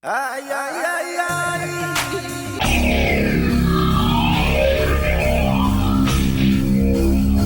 Ay, ay, ay,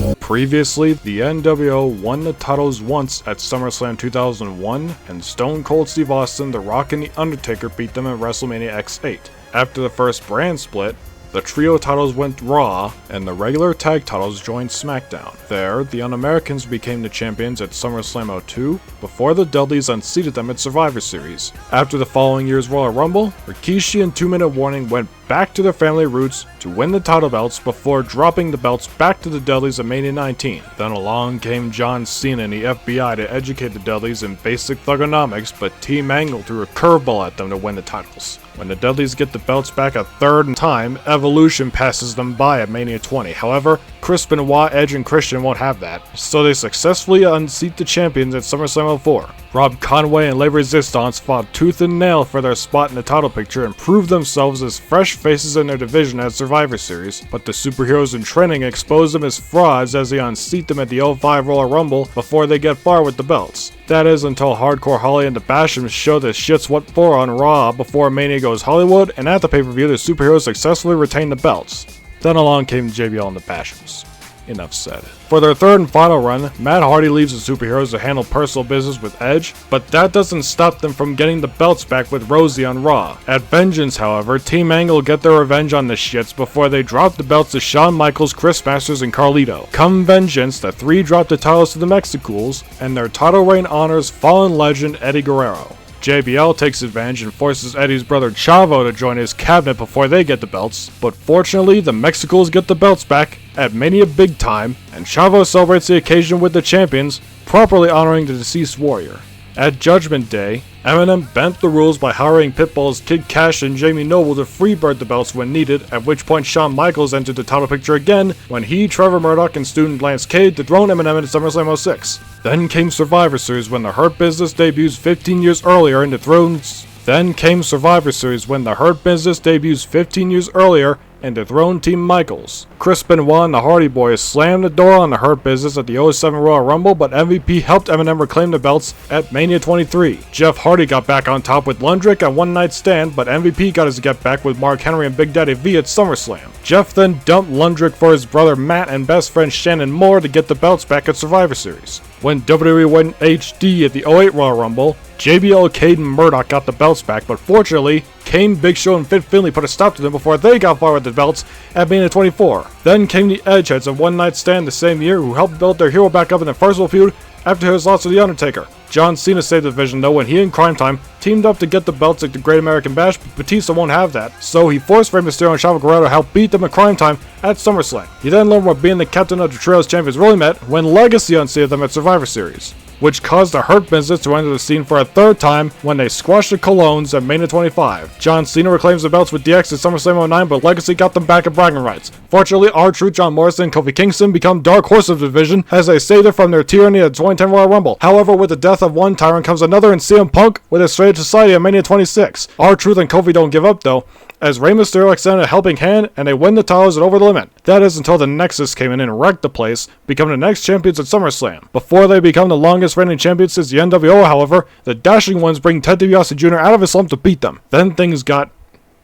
ay. Previously, the NWO won the titles once at SummerSlam 2001, and Stone Cold Steve Austin, The Rock, and The Undertaker beat them at WrestleMania X8. After the first brand split, the trio titles went Raw, and the regular tag titles joined SmackDown. There, the Un-Americans became the champions at SummerSlam 02, before the Dudleys unseated them at Survivor Series. After the following year's Royal Rumble, Rikishi and 2 Minute Warning went back to their family roots to win the title belts before dropping the belts back to the Dudleys at Mania 19. Then along came John Cena and the FBI to educate the Dudleys in basic thugonomics, but Team Angle threw a curveball at them to win the titles. When the Dudleys get the belts back a third time, Evolution passes them by at Mania 20. However, Chris Benoit, Edge, and Christian won't have that, so they successfully unseat the champions at SummerSlam 04. Rob Conway and Les Resistance fought tooth and nail for their spot in the title picture and proved themselves as fresh faces in their division at Survivor Series, but the superheroes in training expose them as frauds as they unseat them at the 05 Royal Rumble before they get far with the belts. That is until Hardcore Holly and the Bashams show that shit's what for on Raw before Mania goes Hollywood, and at the pay-per-view the superheroes successfully retain the belts. Then along came JBL and the Bashams. Enough said. For their third and final run, Matt Hardy leaves the superheroes to handle personal business with Edge, but that doesn't stop them from getting the belts back with Rosie on Raw. At Vengeance, however, Team Angle get their revenge on the shits before they drop the belts to Shawn Michaels, Chris Masters, and Carlito. Come Vengeance, the three drop the titles to the Mexicools, and their title reign honors fallen legend Eddie Guerrero. JBL takes advantage and forces Eddie's brother Chavo to join his cabinet before they get the belts, but fortunately the Mexicools get the belts back at Mania Big Time, and Chavo celebrates the occasion with the champions, properly honoring the deceased warrior. At Judgment Day, Eminem bent the rules by hiring Pitbull's Kid Cash and Jamie Noble to freebird the belts when needed, at which point Shawn Michaels entered the title picture again when he, Trevor Murdoch, and student Lance Cade dethroned Eminem at SummerSlam 06. Then came Survivor Series when the Hurt Business debuts 15 years earlier and dethroned Team Michaels. Chris Benoit and the Hardy Boys slammed the door on the Hurt Business at the 07 Royal Rumble, but MVP helped Eminem reclaim the belts at Mania 23. Jeff Hardy got back on top with Lundrick at One Night Stand, but MVP got his get back with Mark Henry and Big Daddy V at SummerSlam. Jeff then dumped Lundrick for his brother Matt and best friend Shannon Moore to get the belts back at Survivor Series. When WWE went HD at the 08 Royal Rumble, JBL, Cade, and Murdoch got the belts back, but fortunately, Kane, Big Show, and Fit Finlay put a stop to them before they got far with the belts at Mania 24. Then came the Edgeheads of One Night Stand the same year, who helped build their hero back up in the first feud after his loss to The Undertaker. John Cena saved the division though when he and Crime Time teamed up to get the belts at the Great American Bash, but Batista won't have that, so he forced Rey Mysterio and Chavo Guerrero to help beat them at Crime Time at SummerSlam. He then learned what being the captain of the Trio's champions really meant when Legacy unseated them at Survivor Series, which caused the Hurt Business to enter the scene for a third time when they squashed the Colognes at Mania 25. John Cena reclaims the belts with DX at SummerSlam 09, but Legacy got them back at bragging rights. Fortunately, R-Truth, John Morrison, and Kofi Kingston become Dark Horse of the division as they saved it from their tyranny at the 2010 Royal Rumble. However, with the death of one tyrant comes another in CM Punk with his Straight Society at Mania 26. R-Truth and Kofi don't give up though, as Rey Mysterio extended a helping hand and they win the titles at Over the Limit. That is until the Nexus came in and wrecked the place, becoming the next champions at SummerSlam. Before they become the longest reigning champions since the NWO, however, the Dashing Ones bring Ted DiBiase Jr. out of his slump to beat them. Then things got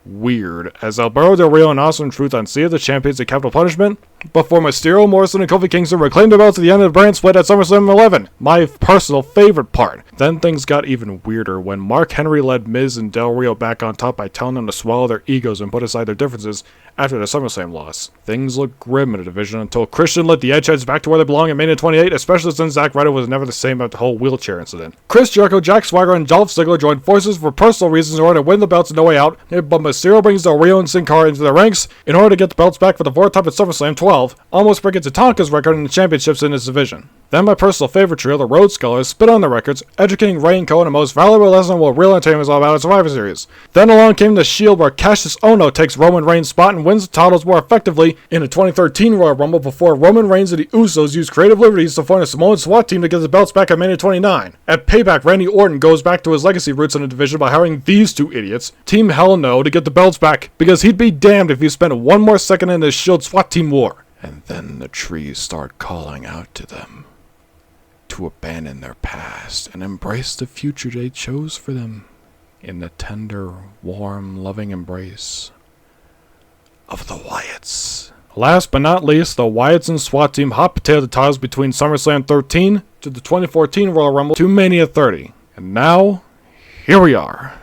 weird, as Alberto Del Rio and Austin Truth unseated the champions at Capital Punishment, before Mysterio, Morrison, and Kofi Kingston reclaimed the belts at the end of the brand split at SummerSlam 11, my personal favorite part. Then things got even weirder when Mark Henry led Miz and Del Rio back on top by telling them to swallow their egos and put aside their differences after the SummerSlam loss. Things looked grim in the division until Christian led the Edgeheads back to where they belong at Mania 28, especially since Zack Ryder was never the same after the whole wheelchair incident. Chris Jericho, Jack Swagger, and Dolph Ziggler joined forces for personal reasons in order to win the belts No Way Out, but Mysterio brings Del Rio and Sin Cara into the ranks in order to get the belts back for the fourth time at SummerSlam 12, almost breaking Tatanka's record in the championships in his division. Then my personal favorite trio, the Road Scholars, spit on the records, educating Ray and Co. on the most valuable lesson what real entertainment is all about at Survivor Series. Then along came the Shield, where Cassius Ohno takes Roman Reigns' spot and wins the titles more effectively in the 2013 Royal Rumble before Roman Reigns and the Usos use creative liberties to form a Samoan SWAT team to get the belts back at Mania 29. At Payback, Randy Orton goes back to his legacy roots in the division by hiring these two idiots, Team Hell No, to get the belts back, because he'd be damned if he spent one more second in this Shield SWAT team war. And then the trees start calling out to them to abandon their past and embrace the future they chose for them. in the tender, warm, loving embrace of the Wyatts. Last but not least, the Wyatts and SWAT team hot potato the titles between SummerSlam 13 to the 2014 Royal Rumble to Mania 30. And now, here we are.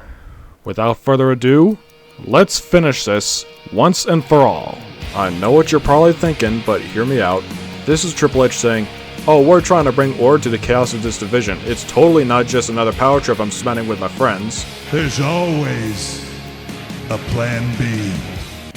Without further ado, let's finish this once and for all. I know what you're probably thinking, but hear me out. This is Triple H saying, oh, we're trying to bring order to the chaos of this division. It's totally not just another power trip I'm spending with my friends. There's always a plan B.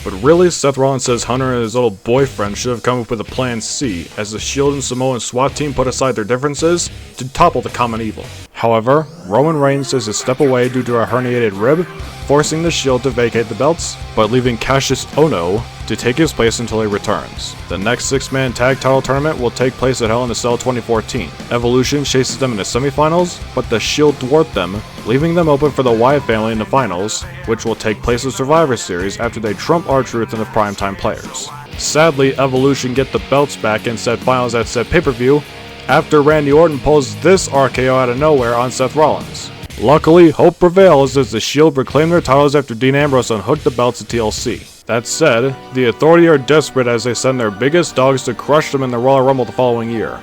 But really, Seth Rollins says Hunter and his little boyfriend should have come up with a plan C, as the Shield and Samoan SWAT team put aside their differences to topple the common evil. However, Roman Reigns says to step away due to a herniated rib, forcing the Shield to vacate the belts, but leaving Cassius Ohno to take his place until he returns. The next 6-man tag title tournament will take place at Hell in a Cell 2014. Evolution chases them in the semifinals, but the Shield thwart them, leaving them open for the Wyatt family in the finals, which will take place in Survivor Series after they trump R-Truth and the primetime players. Sadly, Evolution get the belts back in said finals at said pay-per-view, after Randy Orton pulls this RKO out of nowhere on Seth Rollins. Luckily, hope prevails as the Shield reclaim their titles after Dean Ambrose unhooked the belts at TLC. That said, the Authority are desperate as they send their biggest dogs to crush them in the Royal Rumble the following year.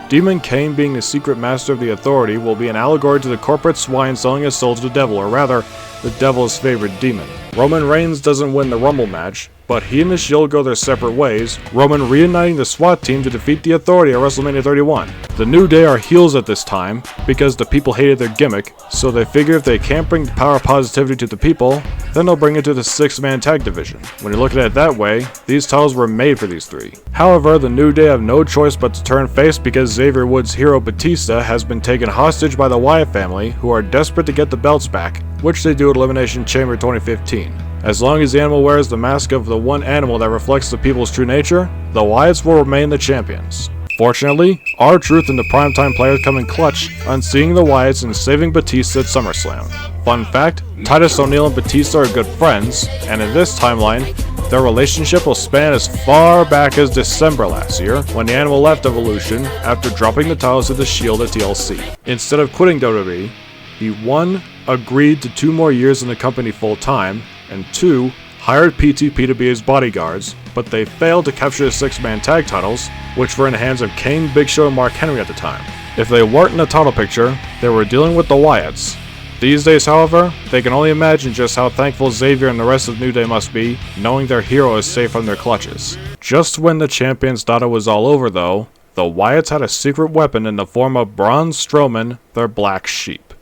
Demon Kane, being the secret master of the Authority, will be an allegory to the corporate swine selling his soul to the devil, or rather, the devil's favorite demon. Roman Reigns doesn't win the Rumble match, but he and the Shield go their separate ways, Roman reuniting the SWAT team to defeat the Authority at WrestleMania 31. The New Day are heels at this time, because the people hated their gimmick, so they figure if they can't bring the power of positivity to the people, then they'll bring it to the 6-man tag division. When you look at it that way, these titles were made for these three. However, the New Day have no choice but to turn face because Xavier Woods' hero Batista has been taken hostage by the Wyatt family, who are desperate to get the belts back, which they do at Elimination Chamber 2015. As long as the animal wears the mask of the one animal that reflects the people's true nature, the Wyatts will remain the champions. Fortunately, R-Truth and the primetime players come in clutch, unseating the Wyatts and saving Batista at SummerSlam. Fun fact, Titus O'Neil and Batista are good friends, and in this timeline, their relationship will span as far back as December last year, when the Animal left Evolution after dropping the titles to the Shield at TLC. Instead of quitting WWE, he 1. Agreed to 2 more years in the company full-time, and 2. Hired PTP to be his bodyguards, but they failed to capture the 6-man tag titles, which were in the hands of Kane, Big Show, and Mark Henry at the time. If they weren't in the title picture, they were dealing with the Wyatts. These days, however, they can only imagine just how thankful Xavier and the rest of New Day must be, knowing their hero is safe from their clutches. Just when the champions thought it was all over though, the Wyatts had a secret weapon in the form of Braun Strowman, their black sheep.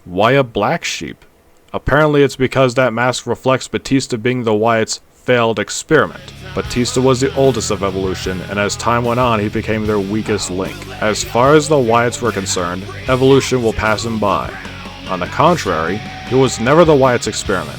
Why a black sheep? Apparently it's because that mask reflects Batista being the Wyatts' failed experiment. Batista was the oldest of Evolution, and as time went on he became their weakest link. As far as the Wyatts were concerned, Evolution will pass him by. On the contrary, he was never the Wyatts' experiment.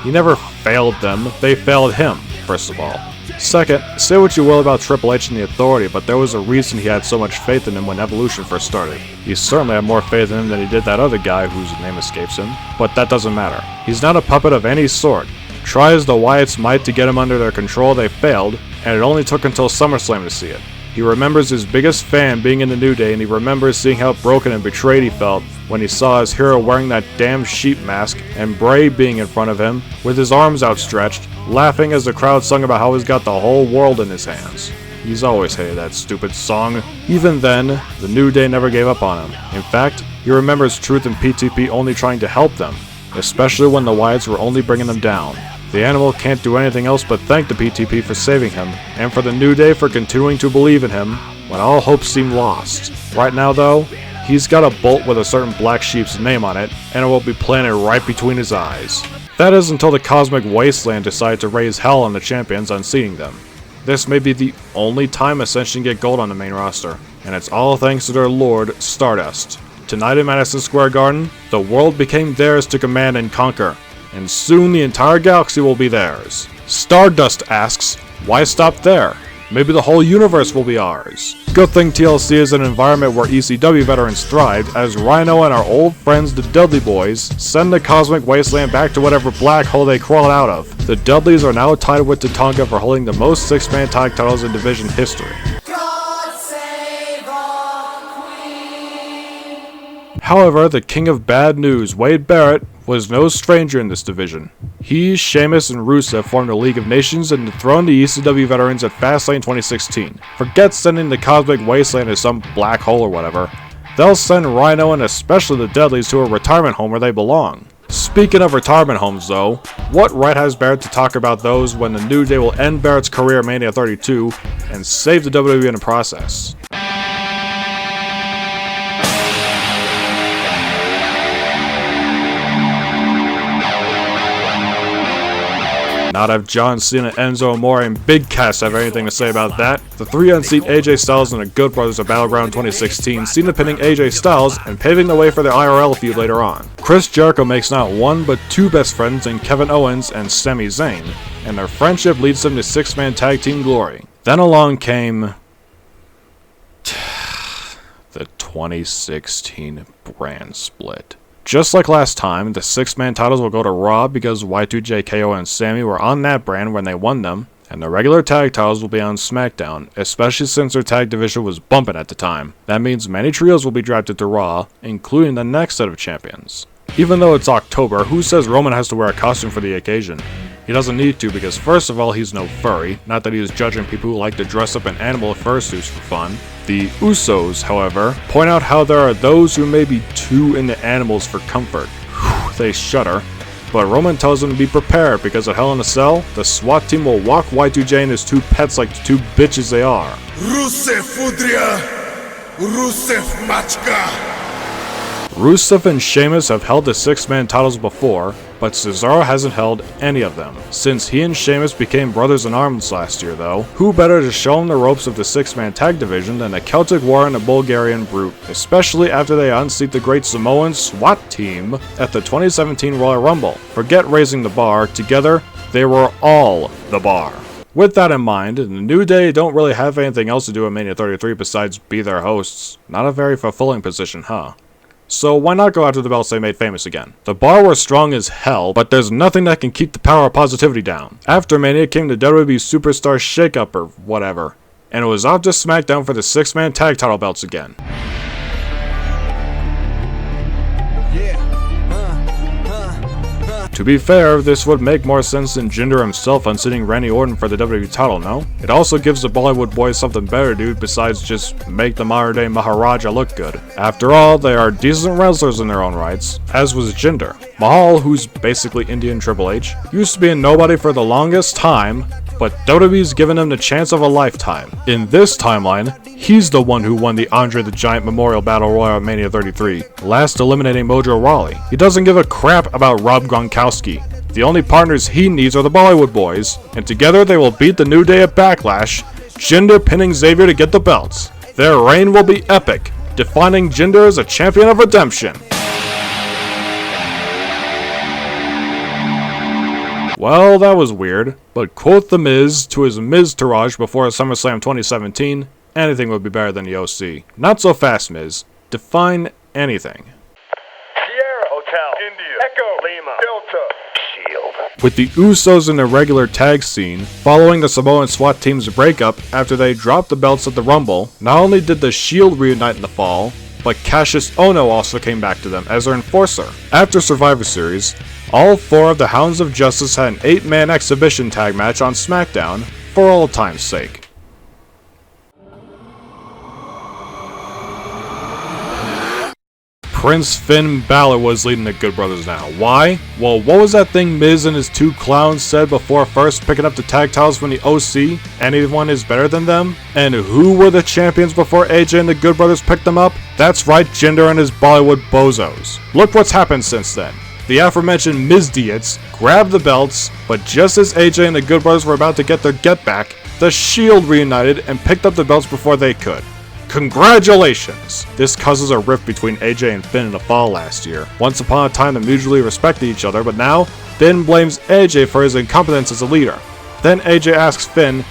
He never failed them, they failed him, first of all. Second, say what you will about Triple H and the Authority, but there was a reason he had so much faith in him when Evolution first started. He certainly had more faith in him than he did that other guy whose name escapes him, but that doesn't matter. He's not a puppet of any sort. Try as the Wyatts might to get him under their control, they failed, and it only took until SummerSlam to see it. He remembers his biggest fan being in the New Day, and he remembers seeing how broken and betrayed he felt when he saw his hero wearing that damn sheep mask, and Bray being in front of him, with his arms outstretched, laughing as the crowd sung about how he's got the whole world in his hands. He's always hated that stupid song. Even then, the New Day never gave up on him. In fact, he remembers Truth and PTP only trying to help them, especially when the Wyatts were only bringing them down. The Animal can't do anything else but thank the PTP for saving him, and for the New Day for continuing to believe in him when all hope seemed lost. Right now though, he's got a bolt with a certain black sheep's name on it, and it will be planted right between his eyes. That is until the Cosmic Wasteland decide to raise hell on the champions, unseating them. This may be the only time Ascension get gold on the main roster, and it's all thanks to their lord, Stardust. Tonight in Madison Square Garden, the world became theirs to command and conquer, and soon the entire galaxy will be theirs. Stardust asks, why stop there? Maybe the whole universe will be ours. Good thing TLC is an environment where ECW veterans thrived, as Rhino and our old friends the Dudley Boys send the Cosmic Wasteland back to whatever black hole they crawled out of. The Dudleys are now tied with Tatanka for holding the most 6-man tag titles in division history. God save our queen. However, the king of bad news, Wade Barrett, was no stranger in this division. He, Sheamus, and Rusev formed a League of Nations and dethroned the ECW veterans at Fastlane 2016. Forget sending the Cosmic Wasteland to some black hole or whatever. They'll send Rhino and especially the Deadlies to a retirement home where they belong. Speaking of retirement homes though, what right has Barrett to talk about those when the New Day will end Barrett's career at Mania 32 and save the WWE in the process? Not if John Cena, Enzo Amore, and Big Cass have anything to say about that. The 3 unseat AJ Styles and the Good Brothers at Battleground 2016, Cena pinning AJ Styles and paving the way for their IRL feud later on. Chris Jericho makes not one but 2 best friends in Kevin Owens and Sami Zayn, and their friendship leads them to 6-man tag team glory. Then along came the 2016 brand split. Just like last time, the 6-man titles will go to Raw because Y2J, KO, and Sammy were on that brand when they won them, and the regular tag titles will be on SmackDown, especially since their tag division was bumping at the time. That means many trios will be drafted to Raw, including the next set of champions. Even though it's October, who says Roman has to wear a costume for the occasion? He doesn't need to because first of all, he's no furry, not that he is judging people who like to dress up in animal fursuits for fun. The Usos, however, point out how there are those who may be too into animals for comfort. They shudder, but Roman tells them to be prepared because at Hell in a Cell, the SWAT team will walk Y2J and his 2 pets like the 2 bitches they are. Rusev Fudria, Rusev Machka. Rusev and Sheamus have held the 6-man titles before, but Cesaro hasn't held any of them. Since he and Sheamus became brothers in arms last year though, who better to show him the ropes of the 6-man tag division than the Celtic War and the Bulgarian Brute, especially after they unseat the Great Samoan SWAT team at the 2017 Royal Rumble. Forget raising the bar, together they were all the bar. With that in mind, the New Day don't really have anything else to do at Mania 33 besides be their hosts. Not a very fulfilling position, huh? So why not go after the belts they made famous again? The Bar were strong as hell, but there's nothing that can keep the power of positivity down. After Mania came the WWE Superstar Shakeup or whatever, and it was off to SmackDown for the 6-man tag title belts again. To be fair, this would make more sense than Jinder himself unseating Randy Orton for the WWE title, no? It also gives the Bollywood boys something better to do besides just make the modern day Maharaja look good. After all, they are decent wrestlers in their own rights, as was Jinder. Mahal, who's basically Indian Triple H, used to be a nobody for the longest time, but WWE's given him the chance of a lifetime. In this timeline, he's the one who won the Andre the Giant Memorial Battle Royal at Mania 33, last eliminating Mojo Rawley. He doesn't give a crap about Rob Gronkowski. The only partners he needs are the Bollywood boys, and together they will beat the New Day at Backlash, Jinder pinning Xavier to get the belts. Their reign will be epic, defining Jinder as a champion of redemption. Well, that was weird, but quote The Miz to his Miz-tourage before SummerSlam 2017, anything would be better than the OC. Not so fast, Miz. Define anything. Sierra Hotel, India, Echo, Lima, Delta, Shield. With the Usos in the regular tag scene, following the Samoan SWAT team's breakup after they dropped the belts at the Rumble, not only did the Shield reunite in the fall, but Cassius Ohno also came back to them as their enforcer. After Survivor Series, all 4 of the Hounds of Justice had an 8-man exhibition tag match on SmackDown for old time's sake. Prince Finn Balor was leading the Good Brothers now. Why? Well, what was that thing Miz and his 2 clowns said before first picking up the tag titles from the OC? Anyone is better than them? And who were the champions before AJ and the Good Brothers picked them up? That's right, Jinder and his Bollywood bozos. Look what's happened since then. The aforementioned Mizdiots grabbed the belts, but just as AJ and the Good Brothers were about to get their get back, the Shield reunited and picked up the belts before they could. Congratulations! This causes a rift between AJ and Finn in the fall last year. Once upon a time they mutually respected each other, but now Finn blames AJ for his incompetence as a leader. Then AJ asks Finn,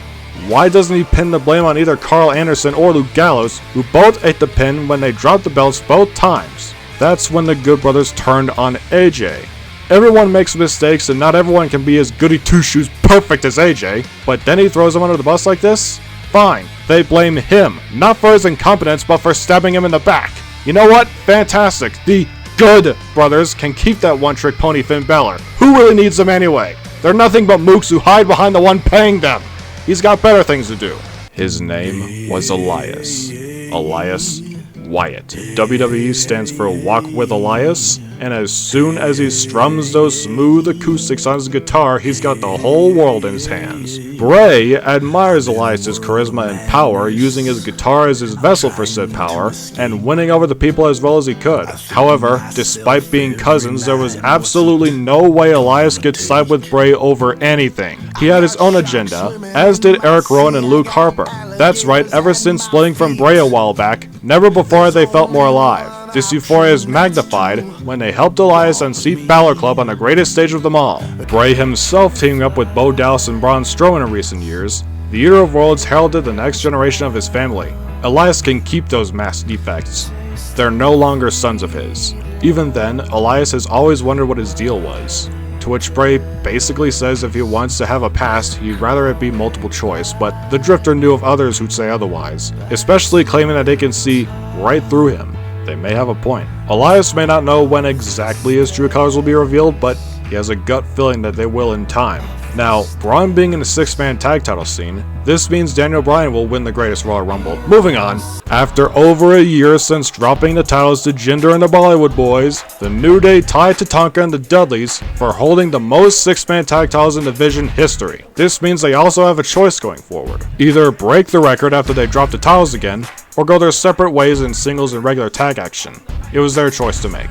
why doesn't he pin the blame on either Carl Anderson or Luke Gallows, who both ate the pin when they dropped the belts both times? That's when the Good Brothers turned on AJ. Everyone makes mistakes and not everyone can be as goody two-shoes perfect as AJ, but then he throws him under the bus like this? Fine, they blame him, not for his incompetence but for stabbing him in the back. You know what? Fantastic. The Good Brothers can keep that one-trick pony Finn Balor. Who really needs them anyway? They're nothing but mooks who hide behind the one paying them. He's got better things to do. His name was Elias. Elias Wyatt. WWE stands for Walk with Elias, and as soon as he strums those smooth acoustics on his guitar, he's got the whole world in his hands. Bray admires Elias's charisma and power, using his guitar as his vessel for said power, and winning over the people as well as he could. However, despite being cousins, there was absolutely no way Elias could side with Bray over anything. He had his own agenda, as did Eric Rowan and Luke Harper. That's right, ever since splitting from Bray a while back, never before had they felt more alive. This euphoria is magnified when they helped Elias unseat Balor Club on the greatest stage of them all. Bray himself teaming up with Bo Dallas and Braun Strowman in recent years, the Eater of Worlds heralded the next generation of his family. Elias can keep those mask defects. They're no longer sons of his. Even then, Elias has always wondered what his deal was. To which Bray basically says if he wants to have a past, he'd rather it be multiple choice, but the Drifter knew of others who'd say otherwise, especially claiming that they can see right through him. They may have a point. Elias may not know when exactly his true colors will be revealed, but he has a gut feeling that they will in time. Now, Braun being in the 6-man tag title scene, this means Daniel Bryan will win the Greatest Royal Rumble. Moving on, after over a year since dropping the titles to Jinder and the Bollywood Boys, the New Day tied Tatanka and the Dudleys for holding the most 6-man tag titles in division history. This means they also have a choice going forward. Either break the record after they drop the titles again, or go their separate ways in singles and regular tag action. It was their choice to make.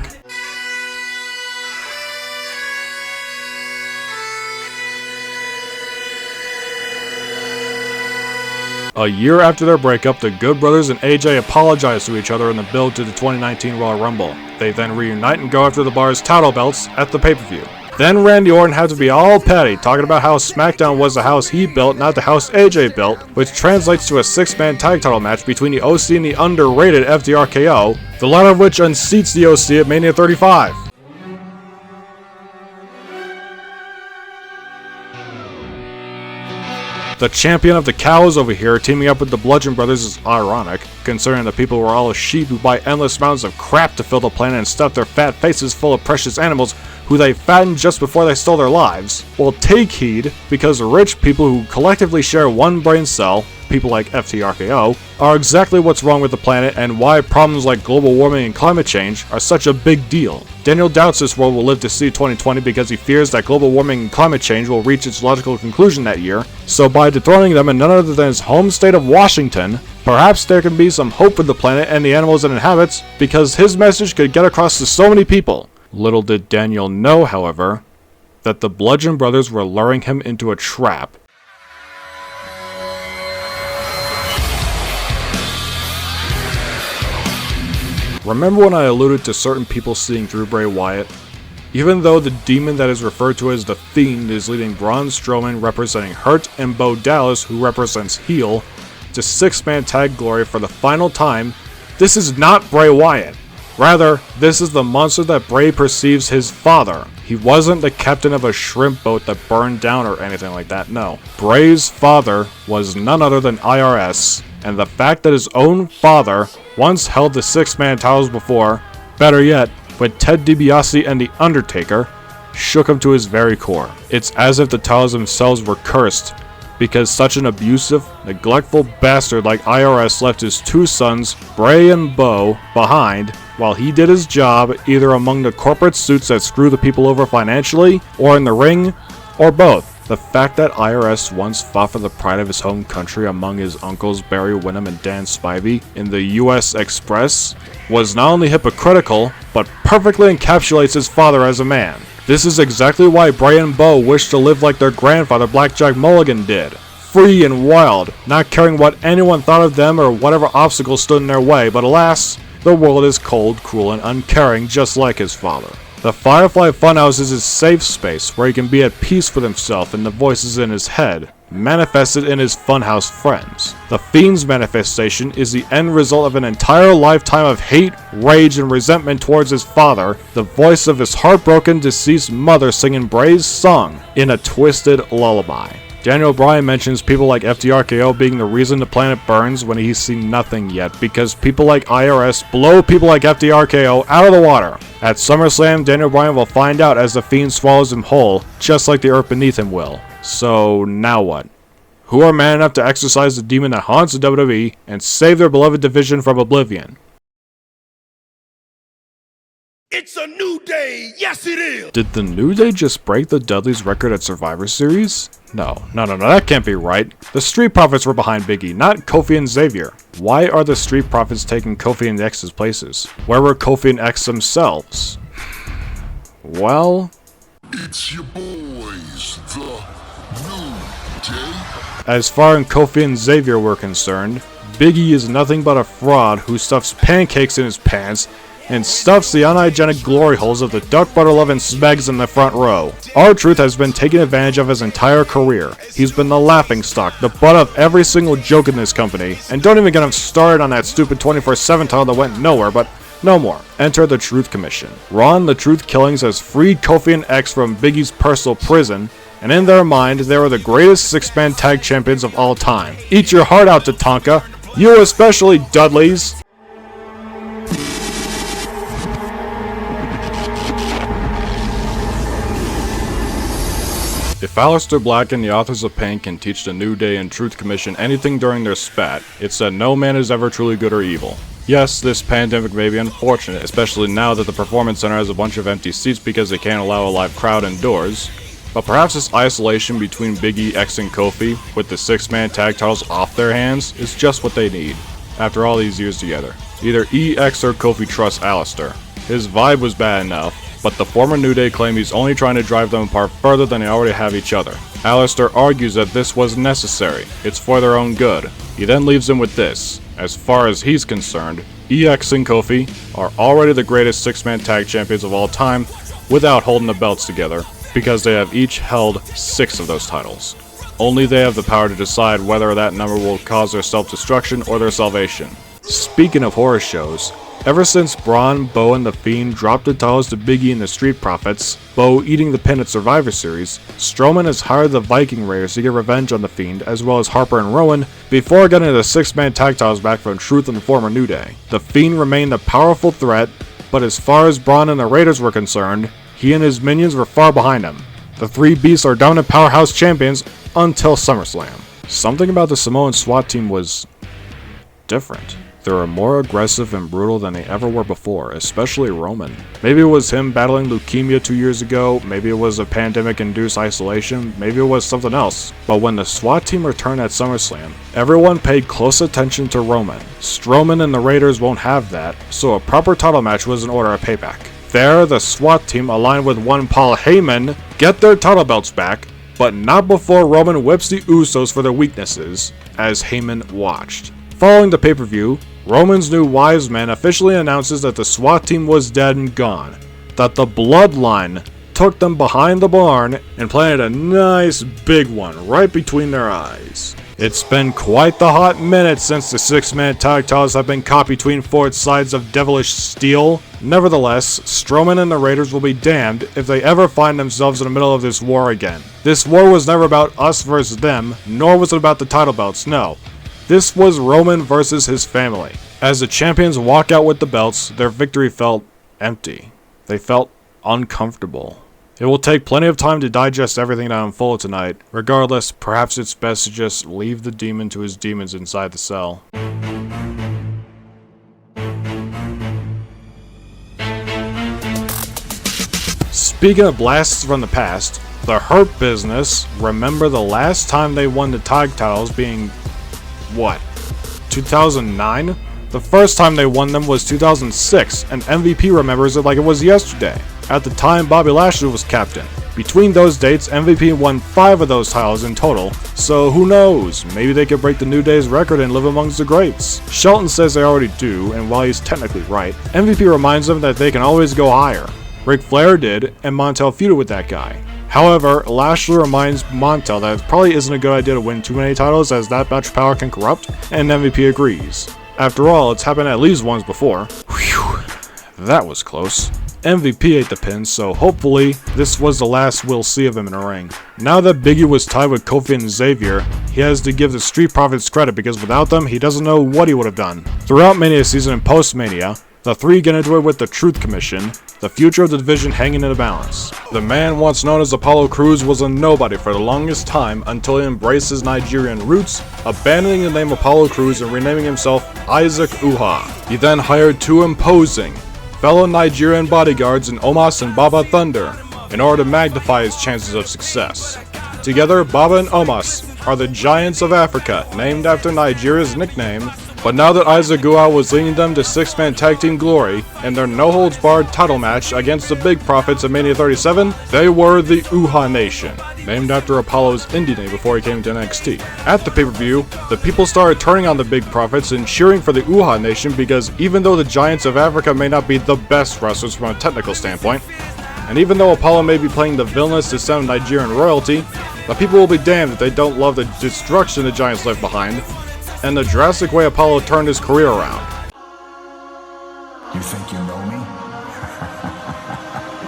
A year after their breakup, the Good Brothers and AJ apologize to each other in the build to the 2019 Royal Rumble. They then reunite and go after the bar's title belts at the pay-per-view. Then Randy Orton had to be all petty, talking about how SmackDown was the house he built, not the house AJ built, which translates to a 6-man tag title match between the OC and the underrated FTRKO, the latter of which unseats the OC at Mania 35. The champion of the cows over here teaming up with the Bludgeon Brothers is ironic, considering the people were all sheep who buy endless amounts of crap to fill the planet and stuff their fat faces full of precious animals who they fattened just before they stole their lives. Well, take heed, because rich people who collectively share one brain cell, people like FTRKO, are exactly what's wrong with the planet and why problems like global warming and climate change are such a big deal. Daniel doubts this world will live to see 2020 because he fears that global warming and climate change will reach its logical conclusion that year, so by dethroning them in none other than his home state of Washington, perhaps there can be some hope for the planet and the animals it inhabits, because his message could get across to so many people. Little did Daniel know, however, that the Bludgeon Brothers were luring him into a trap. Remember when I alluded to certain people seeing through Bray Wyatt? Even though the demon that is referred to as the Fiend is leading Braun Strowman representing Hurt and Bo Dallas, who represents Heel, to 6-man tag glory for the final time, this is not Bray Wyatt. Rather, this is the monster that Bray perceives his father. He wasn't the captain of a shrimp boat that burned down or anything like that, no. Bray's father was none other than IRS, and the fact that his own father once held the 6-man titles before, better yet, with Ted DiBiase and The Undertaker, shook him to his very core. It's as if the titles themselves were cursed, because such an abusive, neglectful bastard like IRS left his two sons, Bray and Bo, behind, while he did his job either among the corporate suits that screw the people over financially, or in the ring, or both. The fact that IRS once fought for the pride of his home country among his uncles Barry Windham and Dan Spivey in the US Express was not only hypocritical, but perfectly encapsulates his father as a man. This is exactly why Bray and Bo wish to live like their grandfather Blackjack Mulligan did. Free and wild, not caring what anyone thought of them or whatever obstacles stood in their way, but alas, the world is cold, cruel, and uncaring just like his father. The Firefly Funhouse is his safe space where he can be at peace with himself and the voices in his head, manifested in his Funhouse friends. The Fiend's manifestation is the end result of an entire lifetime of hate, rage, and resentment towards his father, the voice of his heartbroken deceased mother singing Bray's song in a twisted lullaby. Daniel Bryan mentions people like FTRKO being the reason the planet burns when he's seen nothing yet, because people like IRS blow people like FTRKO out of the water. At SummerSlam, Daniel Bryan will find out as the Fiend swallows him whole, just like the earth beneath him will. So now what? Who are man enough to exorcise the demon that haunts the WWE and save their beloved division from oblivion? It's a new day, yes it is! Did the New Day just break the Dudleys' record at Survivor Series? No, that can't be right. The Street Profits were behind Big E, not Kofi and Xavier. Why are the Street Profits taking Kofi and X's places? Where were Kofi and X themselves? Well... It's your boys, the New Day. As far as Kofi and Xavier were concerned, Big E is nothing but a fraud who stuffs pancakes in his pants and stuffs the unhygienic glory holes of the Duck Butter loving Smegs in the front row. R-Truth has been taken advantage of his entire career. He's been the laughingstock, the butt of every single joke in this company, and don't even get him started on that stupid 24/7 title that went nowhere, but no more. Enter the Truth Commission. Ron the Truth Killings has freed Kofi and X from Big E's personal prison, and in their mind, they were the greatest six-man tag champions of all time. Eat your heart out, Tatanka. You especially, Dudleys. If Aleister Black and the authors of Pain can teach the New Day and Truth Commission anything during their spat, it's that no man is ever truly good or evil. Yes, this pandemic may be unfortunate, especially now that the Performance Center has a bunch of empty seats because they can't allow a live crowd indoors, but perhaps this isolation between Big E, X, and Kofi, with the six-man tag titles off their hands, is just what they need, after all these years together. Either E, X, or Kofi trust Aleister. His vibe was bad enough, but the former New Day claim he's only trying to drive them apart further than they already have each other. Aleister argues that this was necessary, it's for their own good. He then leaves them with this: as far as he's concerned, EX and Kofi are already the greatest six-man tag champions of all time without holding the belts together, because they have each held 6 of those titles. Only they have the power to decide whether that number will cause their self-destruction or their salvation. Speaking of horror shows, ever since Braun, Bo, and The Fiend dropped the titles to Big E and the Street Profits, Bo eating the pin at Survivor Series, Strowman has hired the Viking Raiders to get revenge on The Fiend, as well as Harper and Rowan, before getting the six-man tag titles back from Truth and the former New Day. The Fiend remained a powerful threat, but as far as Braun and the Raiders were concerned, he and his minions were far behind him. The three beasts are dominant powerhouse champions until SummerSlam. Something about the Samoan SWAT team was different. They were more aggressive and brutal than they ever were before, especially Roman. Maybe it was him battling leukemia 2 years ago, maybe it was a pandemic-induced isolation, maybe it was something else. But when the SWAT team returned at SummerSlam, everyone paid close attention to Roman. Strowman and the Raiders won't have that, so a proper title match was in order at Payback. There, the SWAT team, aligned with one Paul Heyman, get their title belts back, but not before Roman whips the Usos for their weaknesses, as Heyman watched. Following the pay-per-view, Roman's new wise man officially announces that the SWAT team was dead and gone, that the Bloodline took them behind the barn and planted a nice big one right between their eyes. It's been quite the hot minute since the six-man tag titles have been caught between four sides of devilish steel. Nevertheless, Strowman and the Raiders will be damned if they ever find themselves in the middle of this war again. This war was never about us versus them, nor was it about the title belts, no. This was Roman versus his family. As the champions walk out with the belts, their victory felt empty. They felt uncomfortable. It will take plenty of time to digest everything that unfolded tonight. Regardless, perhaps it's best to just leave the demon to his demons inside the cell. Speaking of blasts from the past, the Hurt Business remember the last time they won the tag titles being, what, 2009? The first time they won them was 2006, and MVP remembers it like it was yesterday. At the time, Bobby Lashley was captain. Between those dates, MVP won 5 of those titles in total, so who knows, maybe they could break the New Day's record and live amongst the greats. Shelton says they already do, and while he's technically right, MVP reminds them that they can always go higher. Ric Flair did, and Montel feuded with that guy. However, Lashley reminds Montel that it probably isn't a good idea to win too many titles as that much power can corrupt, and MVP agrees. After all, it's happened at least once before. Whew, that was close. MVP ate the pin, so hopefully this was the last we'll see of him in a ring. Now that Big E was tied with Kofi and Xavier, he has to give the Street Profits credit because without them, he doesn't know what he would have done. Throughout Mania season and post-Mania, the three get into it with the Truth Commission, the future of the division hanging in the balance. The man once known as Apollo Crews was a nobody for the longest time until he embraced his Nigerian roots, abandoning the name Apollo Crews and renaming himself Isaac Uha. He then hired two imposing fellow Nigerian bodyguards in Omos and Baba Thunder in order to magnify his chances of success. Together, Baba and Omos are the Giants of Africa, named after Nigeria's nickname. But now that Isaac Uha was leading them to six-man tag team glory in their no-holds-barred title match against the Big Profits at Mania 37, they were the Uha Nation, named after Apollo's indie name before he came to NXT. At the pay-per-view, the people started turning on the Big Profits and cheering for the Uha Nation because even though the Giants of Africa may not be the best wrestlers from a technical standpoint, and even though Apollo may be playing the villainous descent of Nigerian royalty, the people will be damned if they don't love the destruction the Giants left behind, and the drastic way Apollo turned his career around. You think you know me?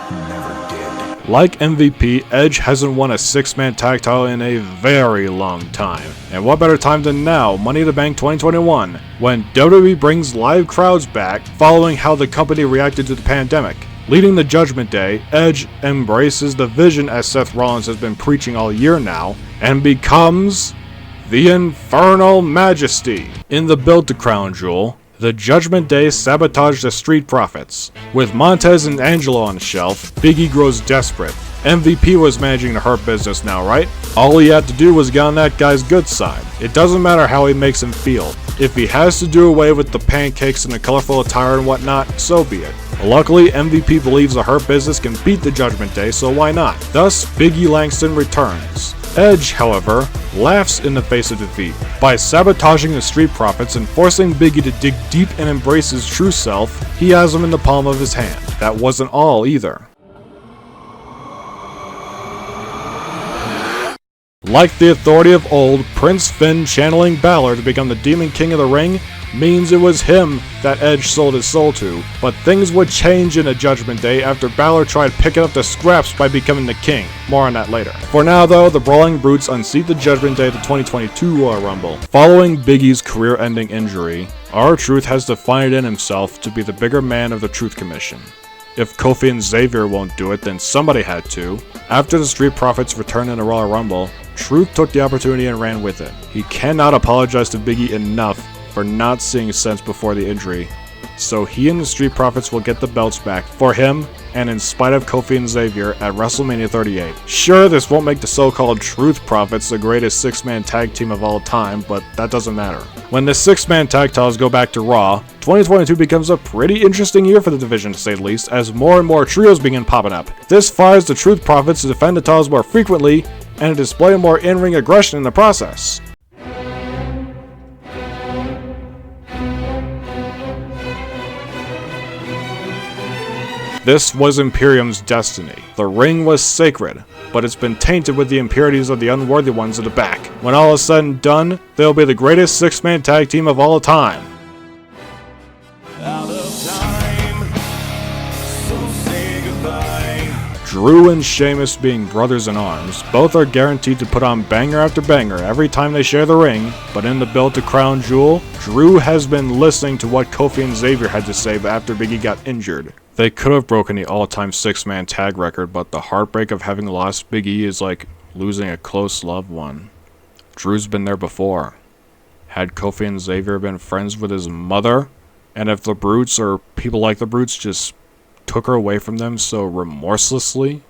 You never did. Like MVP, Edge hasn't won a six-man tag title in a very long time. And what better time than now, Money in the Bank 2021, when WWE brings live crowds back following how the company reacted to the pandemic. Leading the Judgment Day, Edge embraces the vision as Seth Rollins has been preaching all year now, and becomes the Infernal Majesty. In the build to Crown Jewel, the Judgment Day sabotaged the Street Profits. With Montez and Angelo on the shelf, Big E grows desperate. MVP was managing the Hurt Business now, right? All he had to do was get on that guy's good side. It doesn't matter how he makes him feel. If he has to do away with the pancakes and the colorful attire and whatnot, so be it. Luckily, MVP believes the Hurt Business can beat the Judgment Day, so why not? Thus, Big E Langston returns. Edge, however, laughs in the face of defeat. By sabotaging the Street Profits and forcing Big E to dig deep and embrace his true self, he has them in the palm of his hand. That wasn't all either. Like the Authority of old, Prince Finn channeling Balor to become the Demon King of the Ring means it was him that Edge sold his soul to, but things would change in a Judgment Day after Balor tried picking up the scraps by becoming the king. More on that later. For now though, the Brawling Brutes unseat the Judgment Day at the 2022 Royal Rumble. Following Big E's career-ending injury, R-Truth has defined in himself to be the bigger man of the Truth Commission. If Kofi and Xavier won't do it, then somebody had to. After the Street Profits returned in the Royal Rumble, Truth took the opportunity and ran with it. He cannot apologize to Big E enough for not seeing sense before the injury, so he and the Street Profits will get the belts back for him and in spite of Kofi and Xavier at WrestleMania 38. Sure, this won't make the so-called Truth Profits the greatest six-man tag team of all time, but that doesn't matter. When the six-man tag titles go back to Raw, 2022 becomes a pretty interesting year for the division to say the least, as more and more trios begin popping up. This fires the Truth Profits to defend the titles more frequently and to display more in-ring aggression in the process. This was Imperium's destiny. The ring was sacred, but it's been tainted with the impurities of the unworthy ones at the back. When all is said and done, they'll be the greatest six-man tag team of all time. Out of time, so say goodbye. Drew and Sheamus being brothers in arms, both are guaranteed to put on banger after banger every time they share the ring, but in the build to Crown Jewel, Drew has been listening to what Kofi and Xavier had to say after Big E got injured. They could have broken the all-time six-man tag record, but the heartbreak of having lost Big E is like losing a close loved one. Drew's been there before. Had Kofi and Xavier been friends with his mother, and if the Brutes or people like the Brutes just took her away from them so remorselessly,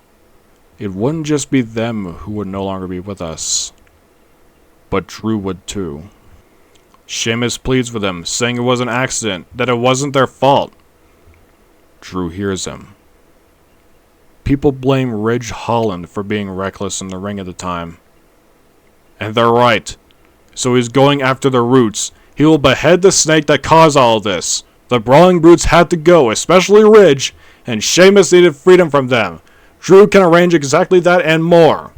it wouldn't just be them who would no longer be with us, but Drew would too. Sheamus pleads with him, saying it was an accident, that it wasn't their fault. Drew hears him. People blame Ridge Holland for being reckless in the ring at the time. And they're right. So he's going after the Roots. He will behead the snake that caused all of this. The Brawling Brutes had to go, especially Ridge, and Sheamus needed freedom from them. Drew can arrange exactly that and more.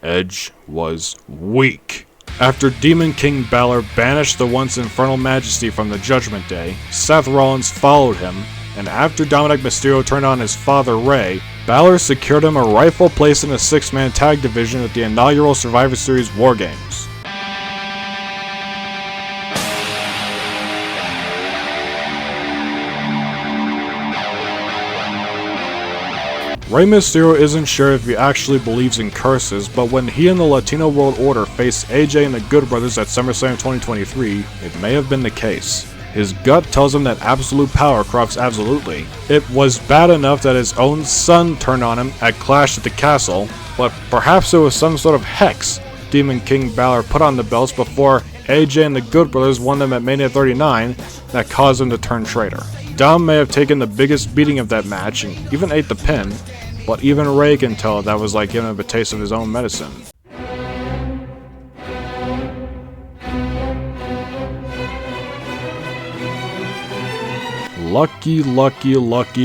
Edge was weak. After Demon King Balor banished the once infernal majesty from the Judgment Day, Seth Rollins followed him, and after Dominic Mysterio turned on his father Rey, Balor secured him a rightful place in the 6-man tag division at the inaugural Survivor Series War Games. Rey Mysterio isn't sure if he actually believes in curses, but when he and the Latino World Order faced AJ and the Good Brothers at SummerSlam 2023, it may have been the case. His gut tells him that absolute power corrupts absolutely. It was bad enough that his own son turned on him at Clash at the Castle, but perhaps it was some sort of hex Demon King Balor put on the belts before AJ and the Good Brothers won them at Mania 39 that caused him to turn traitor. Dom may have taken the biggest beating of that match and even ate the pin, but even Rey can tell that was like giving him a taste of his own medicine. Lucky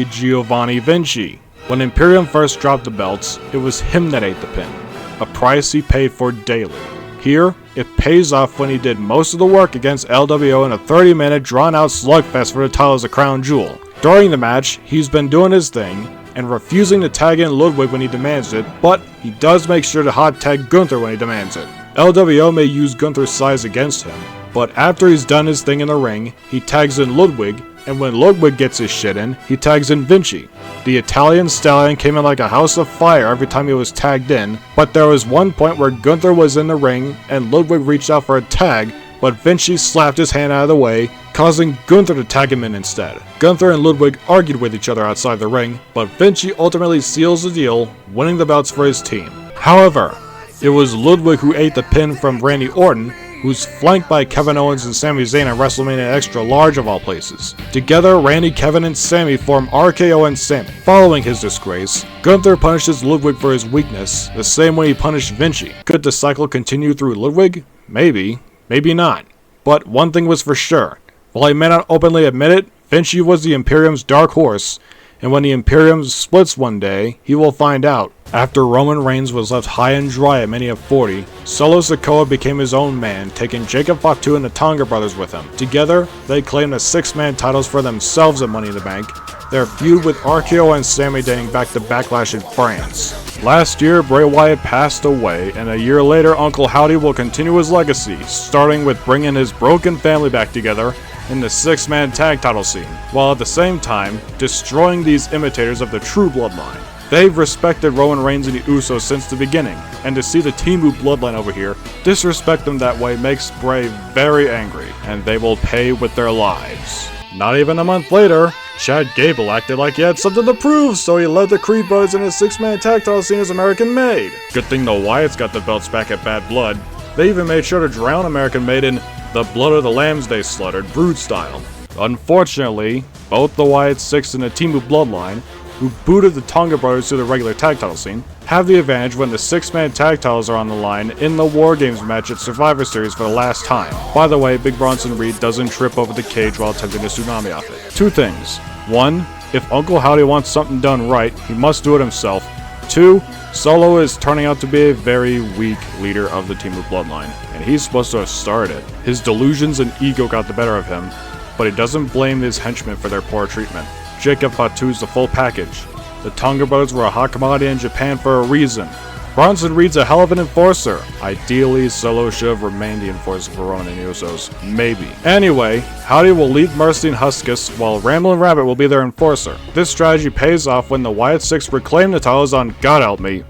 Giovanni Vinci. When Imperium first dropped the belts, it was him that ate the pin, a price he paid for daily. Here, it pays off when he did most of the work against LWO in a 30-minute drawn-out slugfest for the title as a crown jewel. During the match, he's been doing his thing, and refusing to tag in Ludwig when he demands it, but he does make sure to hot tag Gunther when he demands it. LWO may use Gunther's size against him, but after he's done his thing in the ring, he tags in Ludwig, and when Ludwig gets his shit in, he tags in Vinci. The Italian stallion came in like a house of fire every time he was tagged in, but there was one point where Gunther was in the ring and Ludwig reached out for a tag, but Vinci slapped his hand out of the way, causing Gunther to tag him in instead. Gunther and Ludwig argued with each other outside the ring, but Vinci ultimately seals the deal, winning the belts for his team. However, it was Ludwig who ate the pin from Randy Orton, who's flanked by Kevin Owens and Sami Zayn at WrestleMania Extra Large of all places. Together, Randy, Kevin, and Sami form RKO and Sami. Following his disgrace, Gunther punishes Ludwig for his weakness, the same way he punished Vinci. Could the cycle continue through Ludwig? Maybe. Maybe not. But one thing was for sure. While he may not openly admit it, Vinci was the Imperium's dark horse, and when the Imperium splits one day, he will find out. After Roman Reigns was left high and dry at Mania 40, Solo Sikoa became his own man, taking Jacob Fatu and the Tonga brothers with him. Together, they claimed the 6-man titles for themselves at Money in the Bank, their feud with RKO and Sami dating back to Backlash in France. Last year, Bray Wyatt passed away, and a year later, Uncle Howdy will continue his legacy, starting with bringing his broken family back together in the 6-man tag title scene, while at the same time, destroying these imitators of the true bloodline. They've respected Roman Reigns and the Usos since the beginning, and to see the Timu bloodline over here disrespect them that way makes Bray very angry, and they will pay with their lives. Not even a month later, Chad Gable acted like he had something to prove, so he led the Creed brothers in his 6-man tag title scene as American Made. Good thing the Wyatts got the belts back at Bad Blood. They even made sure to drown American Made in the blood of the lambs they slaughtered, Brood style. Unfortunately, both the Wyatt Six and the Timu bloodline, who booted the Tonga brothers to the regular tag title scene, have the advantage when the 6-man tag titles are on the line in the War Games match at Survivor Series for the last time. By the way, Big Bronson Reed doesn't trip over the cage while attempting a tsunami off it. Two things. One, if Uncle Howdy wants something done right, he must do it himself. Two, Solo is turning out to be a very weak leader of the Timu bloodline, and he's supposed to have started it. His delusions and ego got the better of him, but he doesn't blame his henchmen for their poor treatment. Jacob Fatu's the full package. The Tonga brothers were a hot commodity in Japan for a reason. Bronson Reed's a hell of an enforcer. Ideally, Solo should have remained the enforcer for Roman and Usos. Maybe. Anyway, Howdy will lead Mercy and Huskus, while Ramblin' Rabbit will be their enforcer. This strategy pays off when the Wyatt Six reclaim the titles on, God help me,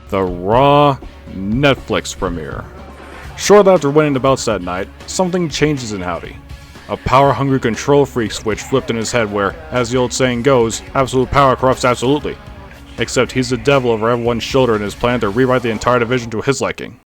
the Raw Netflix premiere. Shortly after winning the belts that night, something changes in Howdy. A power-hungry control freak switch flipped in his head where, as the old saying goes, absolute power corrupts absolutely. Except he's the devil over everyone's shoulder in his plan to rewrite the entire division to his liking.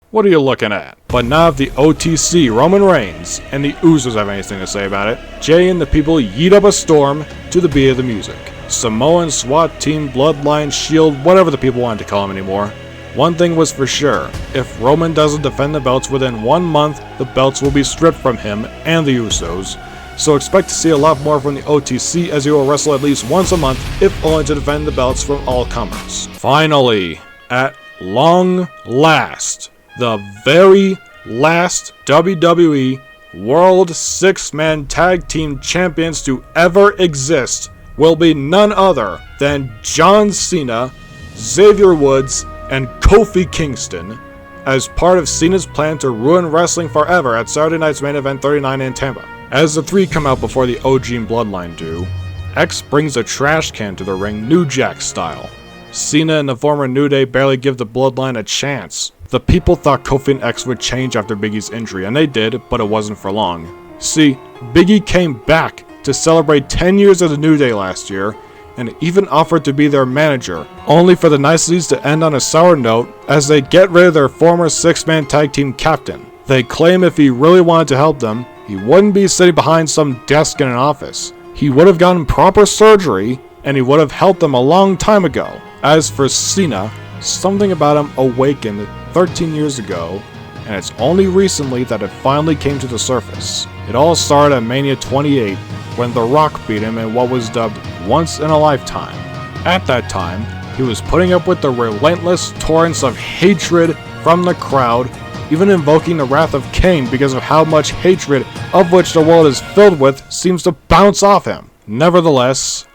What are you looking at? But now if the OTC, Roman Reigns, and the Usos have anything to say about it, Jay and the people yeet up a storm to the beat of the music. Samoan, SWAT team, Bloodline, Shield, whatever the people wanted to call him anymore. One thing was for sure, if Roman doesn't defend the belts within 1 month, the belts will be stripped from him and the Usos. So expect to see a lot more from the OTC as he will wrestle at least once a month, if only to defend the belts from all comers. Finally, at long last, the very last WWE World 6-Man Tag Team Champions to ever exist will be none other than John Cena, Xavier Woods, and Kofi Kingston, as part of Cena's plan to ruin wrestling forever at Saturday Night's Main Event 39 in Tampa. As the three come out before the OG and Bloodline do, X brings a trash can to the ring New Jack style. Cena and the former New Day barely give the Bloodline a chance. The people thought Kofi and X would change after Big E's injury, and they did, but it wasn't for long. See, Big E came back to celebrate 10 years of the New Day last year, and even offered to be their manager, only for the niceties to end on a sour note as they get rid of their former 6-man tag team captain. They claim if he really wanted to help them, he wouldn't be sitting behind some desk in an office. He would have gotten proper surgery, and he would have helped them a long time ago. As for Cena, something about him awakened 13 years ago, and it's only recently that it finally came to the surface. It all started at Mania 28, when The Rock beat him in what was dubbed Once in a Lifetime. At that time, he was putting up with the relentless torrents of hatred from the crowd, even invoking the wrath of Cain because of how much hatred, of which the world is filled with, seems to bounce off him. Nevertheless,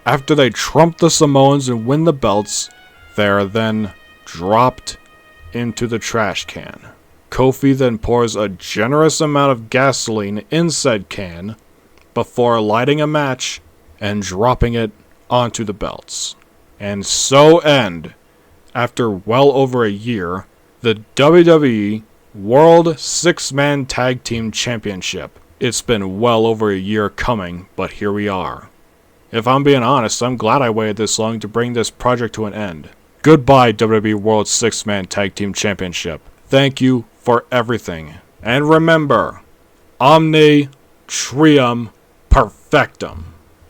after they trump the Samoans and win the belts, they are then dropped into the trash can. Kofi then pours a generous amount of gasoline in said can, before lighting a match and dropping it onto the belts. And so end, after well over a year, the WWE World 6-Man Tag Team Championship. It's been well over a year coming, but here we are. If I'm being honest, I'm glad I waited this long to bring this project to an end. Goodbye, WWE World 6-Man Tag Team Championship. Thank you for everything. And remember, Omni Trium Perfectum.